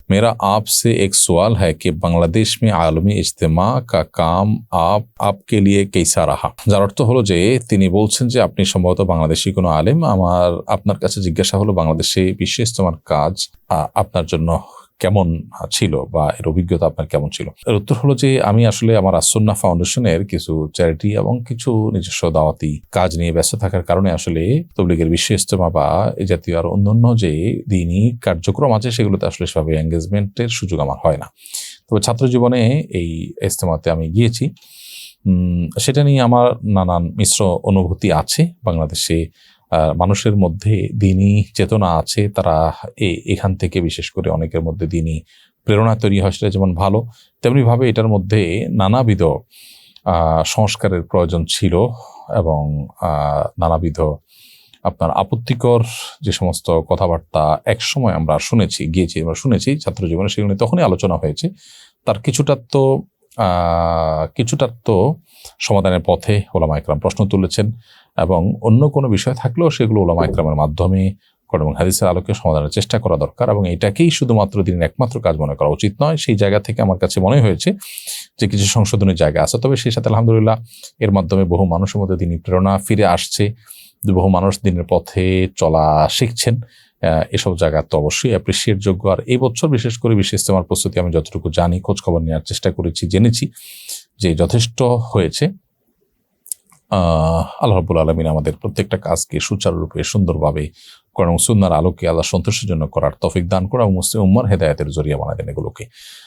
मेरा आपसे एक सवाल है कि बांग्लादेश में आलमी इज्तिमा का काम आपके लिए कैसा रहा। যার অর্থ হলো যে তিনি বলছেন যে আপনি সম্ভবত বাংলাদেশি কোনো আলেম, আপনার কাছে জিজ্ঞাসা হলো বাংলাদেশে বিশ্ব ইজতেমার কাজ আপনার জন্য কেমন ছিল বা এর অভিজ্ঞতা আপনার কেমন ছিল। এর উত্তর হলো যে আমি আসলে আমার আসুন্নাহ ফাউন্ডেশনের কিছু চ্যারিটি এবং কিছু নিজস্ব দাওয়াতি কাজ নিয়ে ব্যস্ত থাকার কারণে আসলে তবলিগের বিশ্ব ইজতেমা বা এই জাতীয় আর অন্যান্য যে দিনই কার্যক্রম আছে সেগুলোতে আসলে সেভাবে এঙ্গেজমেন্টের সুযোগ আমার হয় না। তবে ছাত্র জীবনে এই ইজতেমাতে আমি গিয়েছি, সেটা নিয়ে আমার নানান মিশ্র অনুভূতি আছে। বাংলাদেশে মানুষের মধ্যে দিনই চেতনা আছে, তারা এখান থেকে বিশেষ করে অনেকের মধ্যে দিনই প্রেরণা তৈরি হয়, সেটা যেমন ভালো, তেমনিভাবে এটার মধ্যে নানাবিধ সংস্কারের প্রয়োজন ছিল এবং নানাবিধ আপনার আপত্তিকর যে সমস্ত কথাবার্তা একসময় আমরা শুনেছি ছাত্র জীবনে, সেগুলো তখনই আলোচনা হয়েছে। তার কিছুটার তো সমাধানের পথে ওলামা ইকরাম প্রশ্ন তুলেছেন এবং অন্য কোনো বিষয় থাকলেও সেগুলো ওলামা ইকরামের মাধ্যমে কোরআন এবং হাদিসের আলোকে সমাধানের চেষ্টা করা দরকার এবং এটাকেই শুধুমাত্র দিনের একমাত্র কাজ মনে করা উচিত নয়। সেই জায়গা থেকে আমার কাছে মনে হয়েছে যে কিছু সংশোধনের জায়গা আছে, তবে সেই সাথে আলহামদুলিল্লাহ এর মাধ্যমে বহু মানুষের মধ্যে দিনই প্রেরণা ফিরে আসছে, বহু মানুষ দিনের পথে চলা শিখছেন। এসব জায়গা তো অবশ্যই অ্যাপ্রিসিয়েট যোগ্য। আর এই বছর বিশেষ করে বিশ্ব ইজতেমার প্রস্তুতি আমি যতটুকু জানি, খোঁজখবর নেওয়ার চেষ্টা করেছি, জেনেছি যে যথেষ্ট হয়েছে। আল্লাহ রাব্বুল আলামিন আমাদের প্রত্যেকটা কাজকে সুচারুরূপে সুন্দরভাবে কোরআন এবং সুন্নাহর আলোকে আল্লাহ সন্তুষ্টির জন্য করার তৌফিক দান করা এবং মুসলিম উম্মার হেদায়েতের জরিয়া বানায় দেন এগুলোকে।